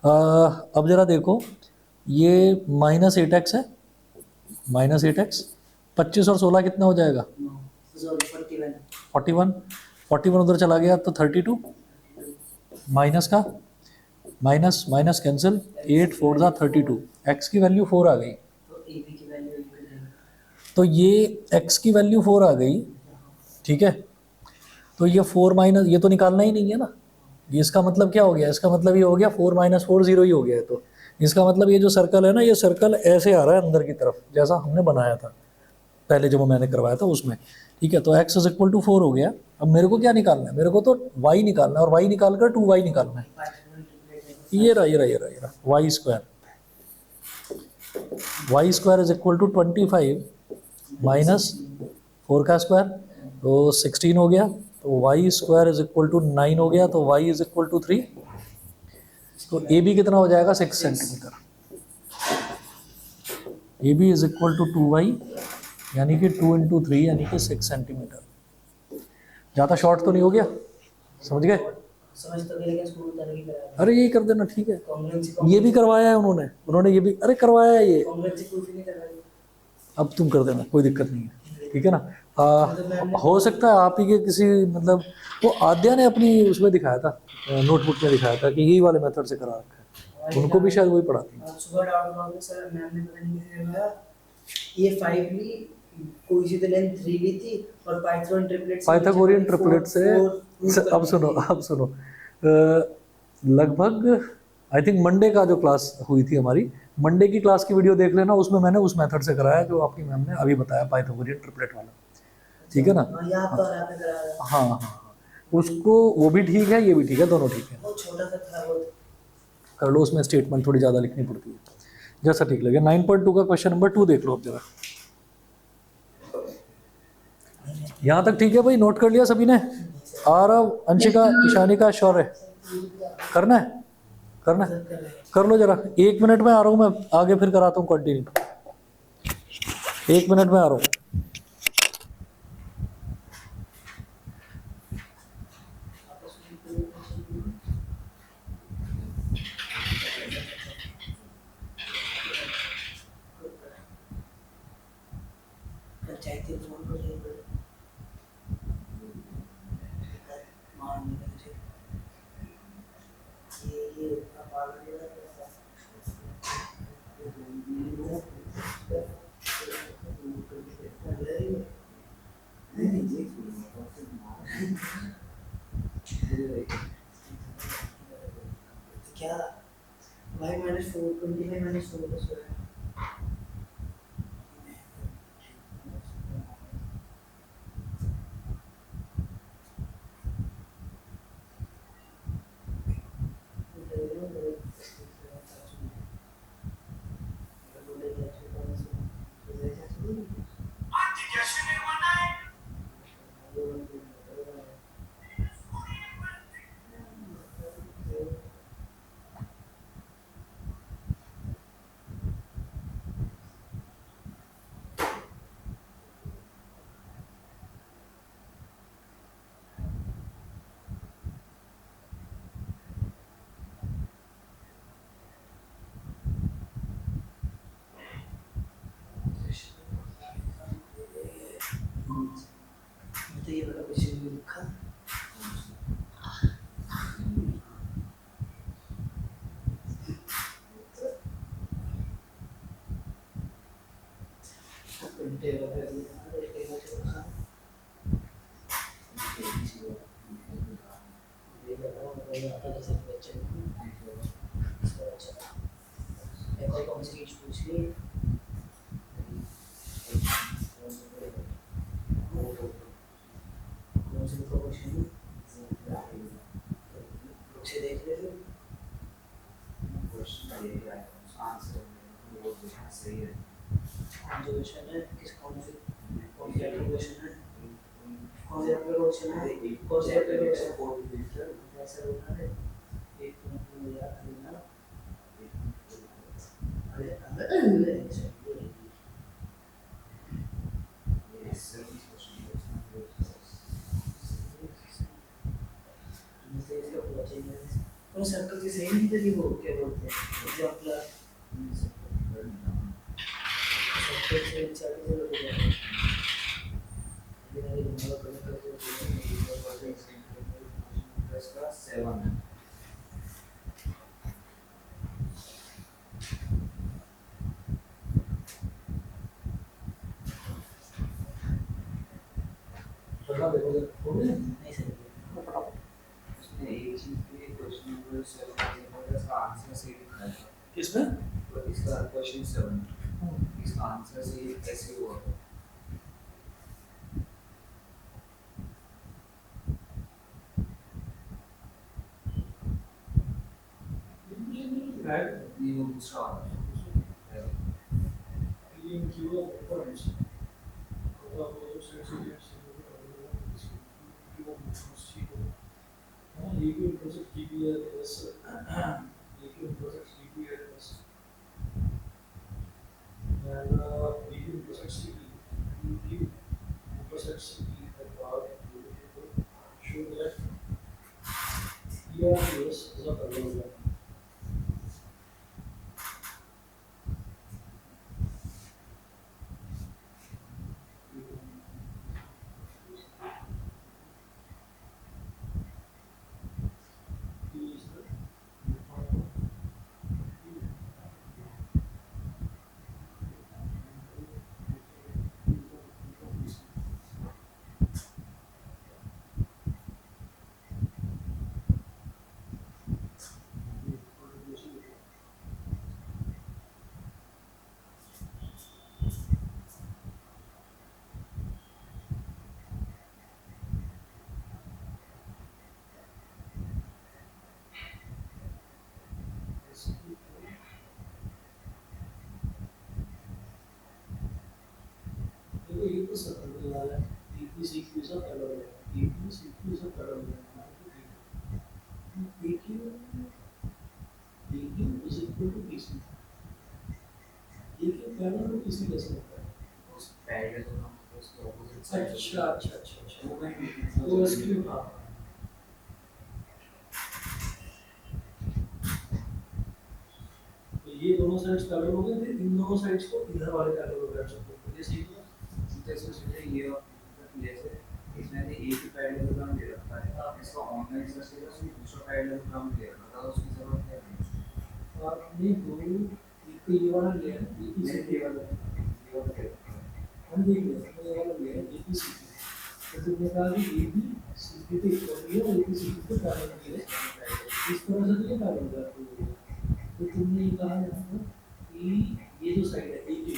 अब जरा देखो, ये माइनस 8x है, माइनस 8x, 25 और 16 कितना हो जाएगा 41 उधर चला गया तो 32, माइनस का माइनस माइनस कैंसिल, 8 4 जा 32, x की वैल्यू 4 आ गई, तो ये x की वैल्यू 4 आ गई, ठीक है। तो ये 4 माइनस, ये तो निकालना ही नहीं है ना, ये इसका मतलब क्या हो गया, इसका मतलब ये हो गया 4 माइनस 4 0 ही हो गया है। तो इसका मतलब ये जो सर्कल है ना, ये सर्कल ऐसे आ रहा है अंदर की तरफ, जैसा हमने बनाया था पहले जब मैंने करवाया था उसमें, ठीक है। तो x इज इक्वल टू 4 हो गया। अब मेरे को क्या निकालना है, मेरे को तो y निकालना है, और y निकाल कर 2y निकालना है। ये रहा y square is equal to 25 minus 4 का स्क्वायर, तो 16 हो गया, तो y square is equal to 9 हो गया, तो y इज इक्वल टू 3, तो ए बी कितना हो जाएगा 6 centimetre, A B is equal to 2y, यानी कि 2 इंटू 3 यानी कि 6 सेंटीमीटर। ज़्यादा शॉर्ट तो नहीं हो गया, समझ गए? समझ तो गए, लेकिन स्कूल तरह की कराया अरे यही कर देना, ठीक है, कॉन्ग्रुएंसी ये भी करवाया है उन्होंने ये भी, अरे करवाया है ये, कॉन्ग्रुएंसी प्रूफ ही नहीं करवाई। अब तुम कर देना, कोई दिक्कत नहीं है, ठीक है ना। हो सकता है आप ही के किसी, मतलब वो आद्या ने अपनी उसमें दिखाया था, नोटबुक में दिखाया था कि यही वाले मेथड से करा रखा है, उनको भी शायद वही पढ़ाती है। आज सुबह डाउट हुआ कि सर मैम ने पता नहीं किसी ने कहा ये 5 ली, कोई सी तो लेंथ 3 ली थी, और पाइथागोरियन ट्रिपलेट से अब सुनो, लगभग आई थिंक मंडे का जो क्लास हुई थी हमारी, मंडे की क्लास की वीडियो देख लेना, उसमें मैंने उस मेथड से कराया जो आपकी मैम ने अभी बताया, पाइथागोरियन ट्रिपलेट वाला, ठीक है ना। याद तो आ रहा है, आपने कराया हाँ, उसको वो भी ठीक है, ये भी ठीक है, दोनों ठीक है, वो छोटा सा था वो। कर लो, उसमें स्टेटमेंट थोड़ी ज़्यादा लिखनी पड़ती है, जैसा ठीक लगे। 9.2 का क्वेश्चन नंबर 2 देख लो अब जरा। यहाँ तक ठीक है भाई, नोट कर लिया सभी ने? आरव, अंशिका, ईशानिका, शौर्य, करना है? करना है? सर कर रहे हैं। कर लो जरा, 1 मिनट में आ रहा हूँ मैं, आगे फिर कराता हूँ कंटिन्यू। 1 मिनट में आ रहा हूँ। पंचायती फोन कर रहे हैं। मान लीजिए ये अब आ गया क्या y minus 4 25 minus 4 plus 4 बताइए बड़ा क्वेश्चन में लिखा कौन सी चीज पूछ ली कौन सी क्वेश्चन से देख ले लो कौन सा क्वेश्चन है किस कौन से क्वेश्चन है कौन से क्वेश्चन है कौन से क्वेश्चन ऐसा होता है एक मिनट याद करना अरे तो सर्कल की सही नहीं तरी वो क्या बोलते हैं जो अपना सर्कल से चल के हो जाए ये नंबर कनेक्ट करके इसका 7 है। नहीं सही उसमें एक चीज पे क्वेश्चन नंबर 7 इसका आंसर सही लिखा है। किसमें? तो इसका क्वेश्चन 7 इसका आंसर सही कैसे हुआ? ये वो दूसरा वाला है। ये तो सर्कल वाला है, EP CQ सब अलग है, EP CQ सब अलग है। एक ही किसी केस में होता है? उस पैरेललोग्राम के उसके ऑपोजिट साइड अच्छा अच्छा अच्छा अच्छा तो इसकी हाँ तो ये दोनों साइड्स पैरेलल हो गए फिर इन दोनों साइड्स को इधर वाले पैरेललोग्राम से तो ये सही हुआ तो इसमें सोचिए ये और जैसे इसमें से एक ही पैरेललोग्राम दे रखा है इसका ऑनलाइन सर्च किया तो उसमें दूसरा पैरेललोग्राम दे रखा था उसकी जरूरत क्या है और ये दो एक तो ये वाला ले है एक ही मेरे सीधी ये वाला दे रखा है हम देख लें ये वाला ले है एक ही सीधी तो तुमने कहा कि ये भी सीधी पे इक्वल है और एक ही सीधी पे पैरेलल है इस तरह से तो ये पैरेलल है तो तुमने ये कहा यहाँ पर कि ये जो साइड है एक ही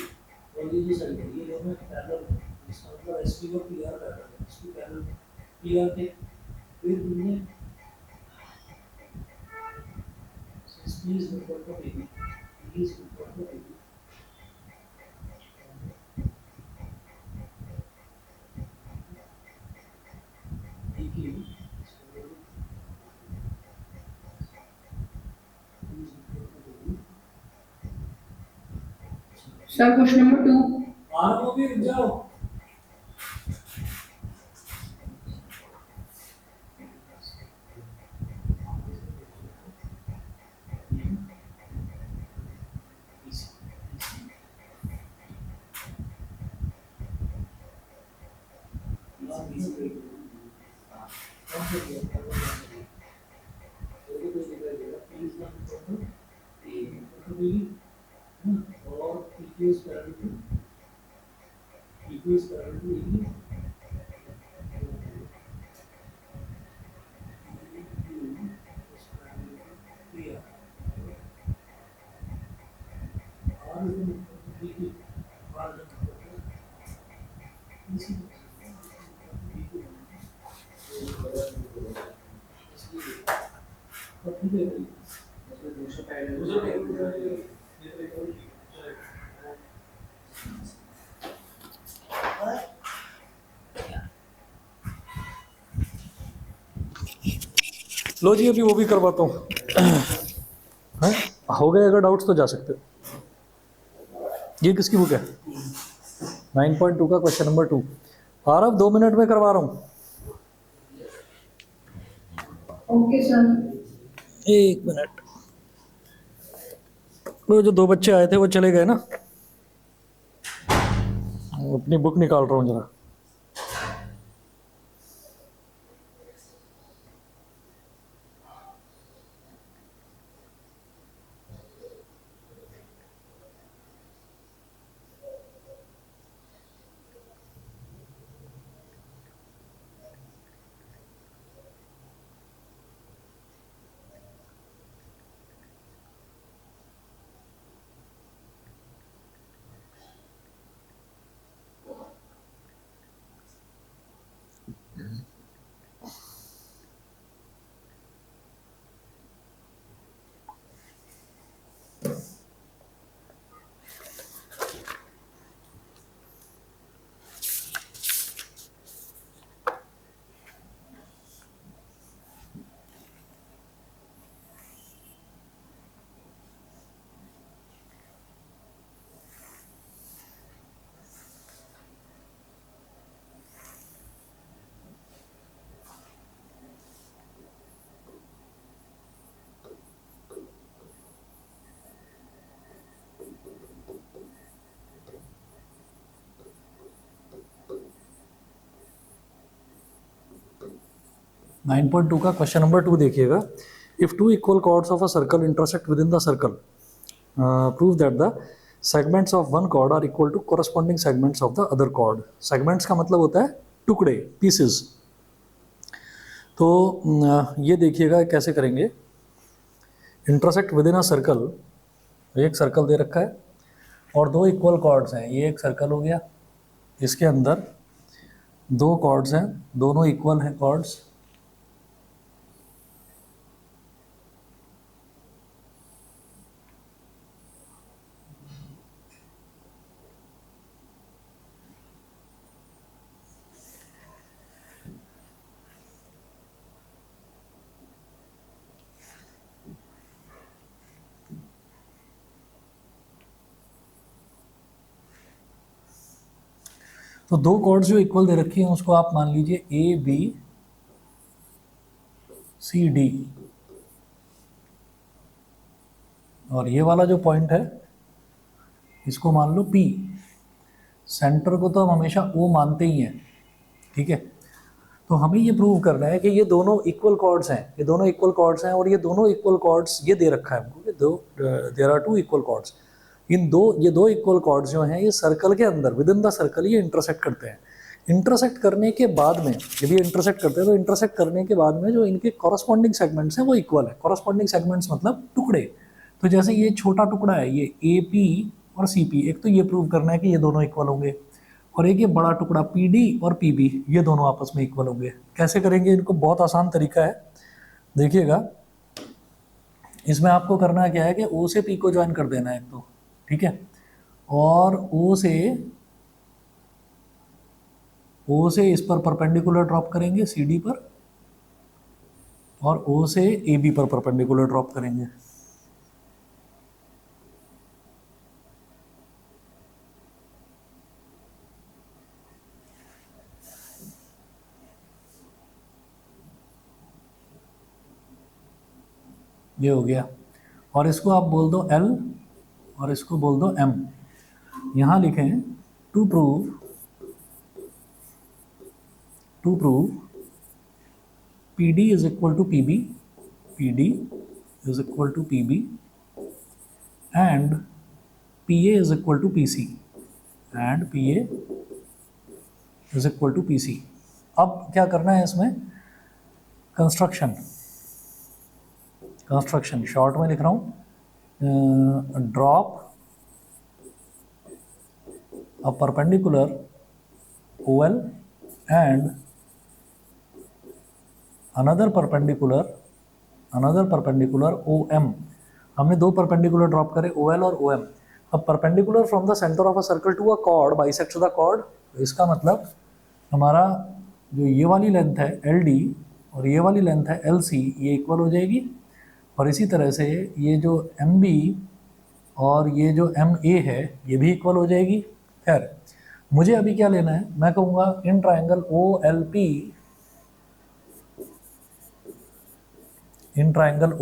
और ये जो साइड है ये दोनों पैरेलल है इसका मतलब एसपी और पीआर पैरेलल है इसकी पैरेलल पीआर थे फिर तुमने SP is equal to AB is equal to AB DQ is equal to AD. Sir, question number 2. R को भी रुक जाओ और PQ is parallel to PQ is parallel to AD. उसमें दूसरा पैरेललोग्राम लो जी अभी वो भी करवाता हूँ हैं? हो गए अगर डाउट्स तो जा सकते हो। ये किसकी बुक है 9.2 का क्वेश्चन नंबर 2 आरव 2 मिनट में करवा रहा हूँ Okay, sir. 1 मिनट वो जो 2 बच्चे आए थे वो चले गए ना अपनी बुक निकाल रहा हूँ जरा 9.2 का क्वेश्चन नंबर 2 देखिएगा if 2 equal chords of a circle intersect with in the circle prove that the segments of one chord are equal to corresponding segments of the other chord segments का मतलब होता है टुकड़े पीसेस तो ये देखिएगा कैसे करेंगे intersect with in a circle एक सर्कल दे रखा है और 2 इक्वल कॉर्ड्स हैं ये एक सर्कल हो गया इसके अंदर 2 कॉर्ड्स हैं दोनों इक्वल हैं कॉर्ड्स तो दो कॉर्ड्स जो इक्वल दे रखी हैं उसको आप मान लीजिए ए बी सी डी, और ये वाला जो पॉइंट है इसको मान लो पी। सेंटर को तो हम हमेशा ओ मानते ही हैं, ठीक है। तो हमें ये प्रूव करना है कि ये दोनों इक्वल कॉर्ड्स हैं, ये दोनों इक्वल कॉर्ड्स हैं, और ये दोनों इक्वल कॉर्ड्स ये दे रखा है हमको कि there are two equal chords. ये दो इक्वल कॉर्ड्स जो हैं ये सर्कल के अंदर विद इन द सर्कल ये इंटरसेक्ट करते हैं। इंटरसेक्ट करने के बाद में जब ये इंटरसेक्ट करते हैं तो इंटरसेक्ट करने के बाद में जो इनके कॉरस्पॉन्डिंग सेगमेंट्स हैं वो इक्वल है। कॉरस्पॉन्डिंग सेगमेंट्स मतलब टुकड़े। तो जैसे ये छोटा टुकड़ा है ये ए पी और सी पी, एक तो ये प्रूव करना है कि ये दोनों इक्वल होंगे, और एक ये बड़ा टुकड़ा पी डी और पी बी ये दोनों आपस में इक्वल होंगे। कैसे करेंगे इनको? बहुत आसान तरीका है, देखिएगा। इसमें आपको करना क्या है कि ओ से पी को ज्वाइन कर देना है एक तो, ठीक है, और ओ से इस पर परपेंडिकुलर ड्रॉप करेंगे सी डी पर, और ओ से ए बी पर परपेंडिकुलर ड्रॉप करेंगे। ये हो गया, और इसको आप बोल दो L और इसको बोल दो M। यहाँ लिखें to prove PD is equal to PB, PD is equal to PB and PA is equal to PC, and PA is equal to PC। अब क्या करना है इसमें? कंस्ट्रक्शन शॉर्ट में लिख रहा हूँ, drop a perpendicular OL and another perpendicular OM। हमने दो परपेंडिकुलर ड्रॉप करे OL और OM। अब perpendicular from the centre of a circle to a chord bisects the chord. तो इसका मतलब हमारा जो ये वाली लेंथ है LD और ये वाली लेंथ है LC ये इक्वल हो जाएगी, और इसी तरह से ये जो MB और ये जो MA है ये भी इक्वल हो जाएगी। खैर मुझे अभी क्या लेना है, मैं कहूँगा in triangle OLP and triangle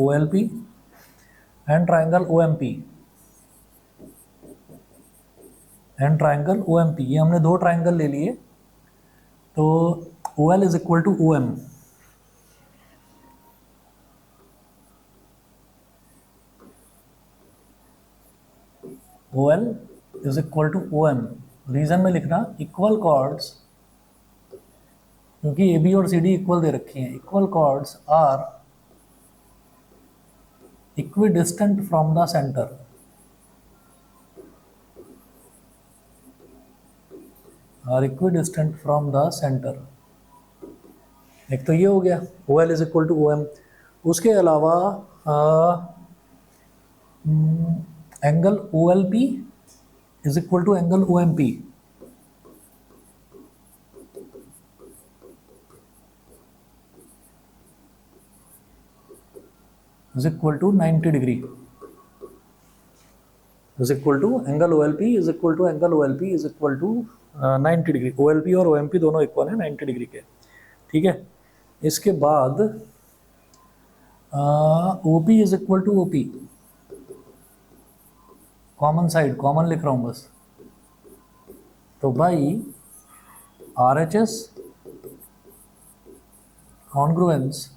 OMP ये हमने दो ट्राइंगल ले लिए। तो OL is equal to OM, OL is equal to OM। Reason में लिखना इक्वल कॉर्ड्स, क्योंकि AB और CD इक्वल दे रखी हैं। Equal chords are equidistant from the centre. एक तो ये हो गया OL is equal to OM। उसके अलावा angle OLP is equal to angle OMP। Is equal to 90 degree, is equal to angle OLP is equal to angle OLP is equal to 90 degree. OLP और OMP दोनों equal हैं 90 degree के, ठीक है। इसके बाद OP is equal to OP, common side common लिख रहा हूँ बस। तो by RHS congruence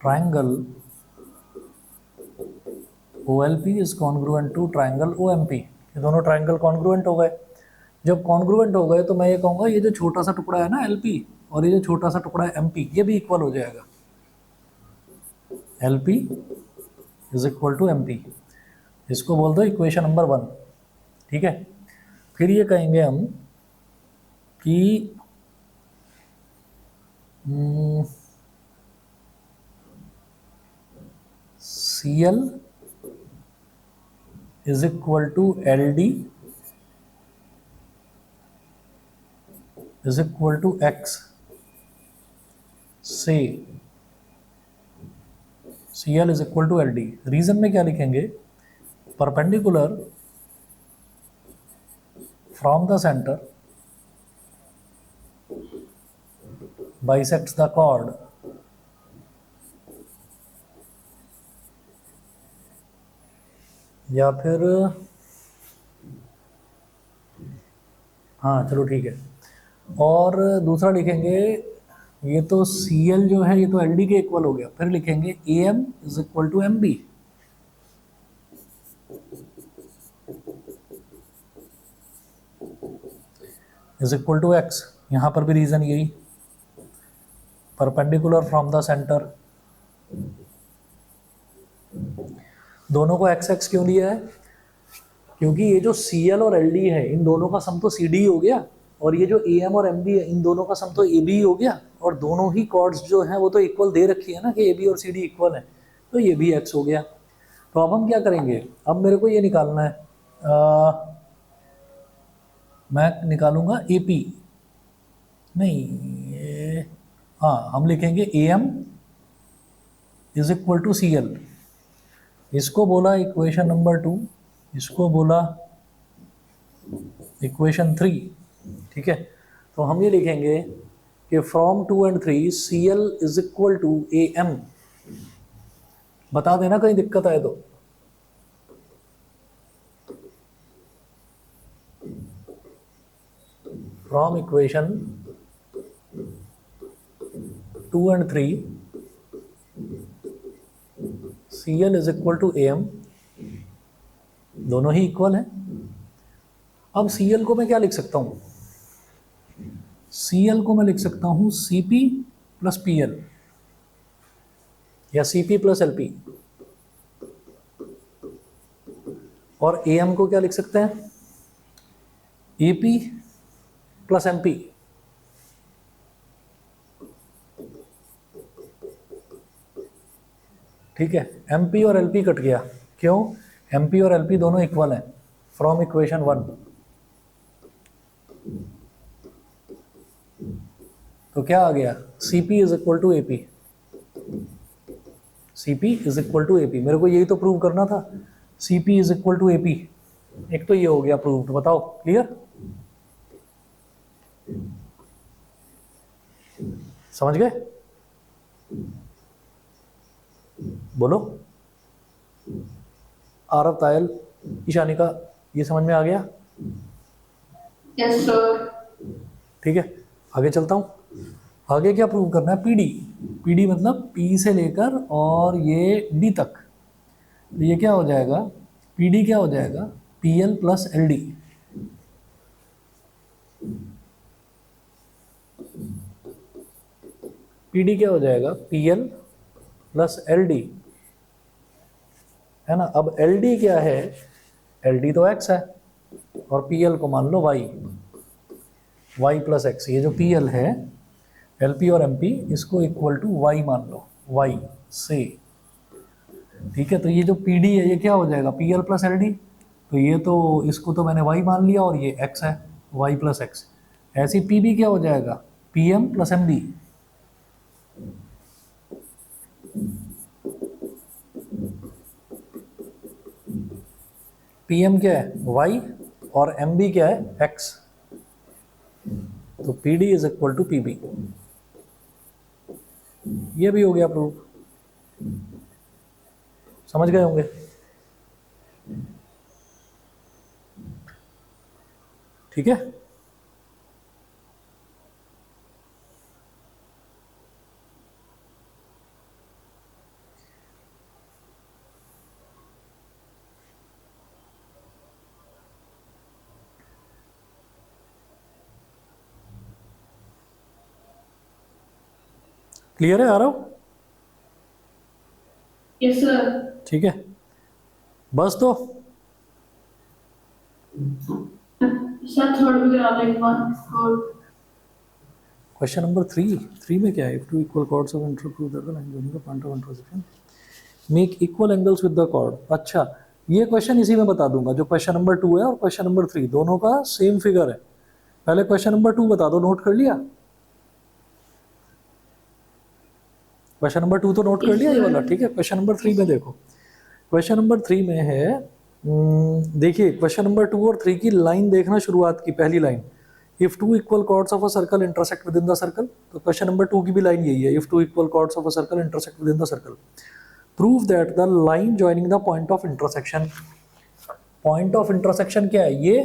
triangle OLP is congruent to triangle OMP। ये दोनों ट्राइंगल कॉन्ग्रुएंट हो गए। जब कॉन्ग्रुएंट हो गए तो मैं ये कहूँगा ये जो छोटा सा टुकड़ा है ना LP और ये जो छोटा सा टुकड़ा है MP ये भी इक्वल हो जाएगा। LP is equal to MP, इसको बोल दो इक्वेशन नंबर 1, ठीक है। फिर ये कहेंगे हम कि CL is equal to LD is equal to X से CL is equal to LD। Reason में क्या लिखेंगे? Perpendicular from the centre bisects the chord या फिर हाँ चलो ठीक है, और दूसरा लिखेंगे, ये तो CL जो है ये तो LD के इक्वल हो गया, फिर लिखेंगे AM is equal to MB। Is equal to X, यहाँ पर भी रीजन यही, परपेंडिकुलर फ्रॉम द सेंटर। दोनों को XX क्यों लिया है? क्योंकि ये जो CL और LD है इन दोनों का सम तो CD हो गया, और ये जो AM और MB है इन दोनों का सम तो AB हो गया, और दोनों ही कॉर्ड्स जो हैं वो तो इक्वल दे रखी है ना कि AB और CD इक्वल है, तो ये भी X हो गया। तो अब हम क्या करेंगे, अब मेरे को ये निकालना है, मैं निकालूंगा AP, नहीं हाँ हम लिखेंगे AM is equal to CL। इसको बोला इक्वेशन नंबर 2, इसको बोला इक्वेशन 3, ठीक है। तो हम ये लिखेंगे कि from 2 and 3 CL is equal to AM। बता देना कहीं दिक्कत आए तो। From equation 2 and 3 CL is equal to AM, दोनों ही इक्वल हैं। अब CL को मैं क्या लिख सकता हूँ, CL को मैं लिख सकता हूँ CP प्लस PL या CP प्लस LP, और AM को क्या लिख सकते हैं, AP प्लस MP। ठीक है, MP और LP कट गया, क्यों? MP और LP दोनों इक्वल हैं फ्रॉम इक्वेशन 1। तो क्या आ गया, CP is equal to AP। CP is equal to AP, मेरे को यही तो प्रूव करना था, CP is equal to AP। एक तो ये हो गया प्रूव्ड, बताओ क्लियर, समझ गए? बोलो, आरव, तायल, ईशानिका, ये समझ में आ गया? Yes sir. ठीक है, आगे चलता हूँ। आगे क्या प्रूव करना है, PD मतलब P से लेकर और ये D तक। तो ये क्या हो जाएगा, PD क्या हो जाएगा, PL प्लस LD। PD क्या हो जाएगा, PL प्लस LD, है ना। अब LD क्या है, LD तो X है, और PL को मान लो Y प्लस X। ये जो PL है, LP और MP, इसको इक्वल टू Y मान लो, Y से, ठीक है। तो ये जो PD है ये क्या हो जाएगा, PL प्लस LD। तो ये तो इसको तो मैंने Y मान लिया, और ये X है, Y प्लस X। ऐसे PB क्या हो जाएगा, PM प्लस MB। PM क्या है, Y, और MB क्या है, X। तो PD is equal to PB। ये भी हो गया प्रूव, समझ गए होंगे। ठीक है, क्लियर है आ रहा हूँ? Yes sir. ठीक है, बस तो सर थर्ड भी करा दो एक बार। और क्वेश्चन नंबर 3 में क्या है, if two equal chords of inter prove that the line joining the point of intersection make equal angles with the chord. अच्छा, ये क्वेश्चन इसी में बता दूंगा, जो क्वेश्चन नंबर 2 है और क्वेश्चन नंबर 3 दोनों का सेम फिगर है। पहले क्वेश्चन नंबर 2 बता दो, नोट कर लिया? क्वेश्चन नंबर 2 तो नोट कर लिया ये वाला, ठीक है। क्वेश्चन नंबर 3 में देखो, क्वेश्चन नंबर 3 में है देखिए क्वेश्चन नंबर 2 और 3 की लाइन देखना, शुरुआत की पहली line, if two equal chords of a circle intersect with in the circle. तो क्वेश्चन नंबर 2 की भी लाइन यही है, if two equal chords of a circle intersect with in the circle, prove that the line joining the point of intersection. Point of intersection क्या है? ये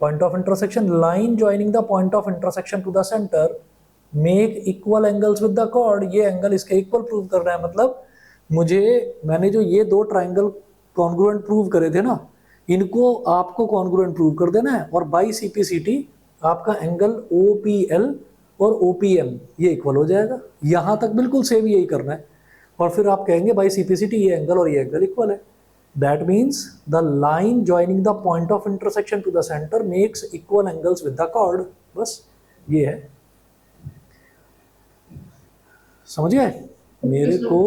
point of intersection, line joining the point of intersection to the centre make equal angles with the cord. ये angle इसके equal prove करना है। मतलब मैंने जो ये दो ट्राइंगल कॉन्ग्रुएंट प्रूव करे थे ना, इनको आपको कॉन्ग्रुएंट प्रूव कर देना है, और बाई CPCT आपका एंगल OPL और OPM ये इक्वल हो जाएगा। यहाँ तक बिल्कुल सेम यही करना है, और फिर आप कहेंगे बाई CPCT ये एंगल और ये एंगल इक्वल है। That means the line joining the point of intersection to the centre makes equal angles with the chord. बस ये है, समझ गए? मेरे को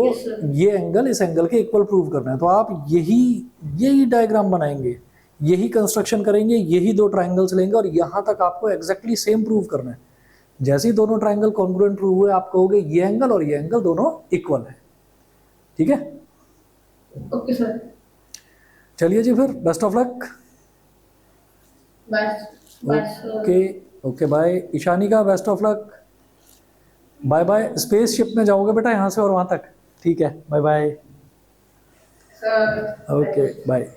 ये एंगल इस एंगल के इक्वल प्रूव करना है, तो आप यही डायग्राम बनाएंगे, यही कंस्ट्रक्शन करेंगे, यही दो ट्राइंगल्स लेंगे, और यहाँ तक आपको एग्जैक्टली सेम प्रूव करना है। जैसे ही दोनों ट्राइंगल कॉन्ग्रुएंट प्रूव हुए, आप कहोगे ये एंगल और ये एंगल दोनों इक्वल है। ठीक है, ओके सर, चलिए जी, फिर best of luck. Bye okay okay, bye Ishani का, best of luck, bye bye. Spaceship में जाओगे बेटा यहाँ से और वहाँ तक, ठीक है, bye bye, sir. Okay bye.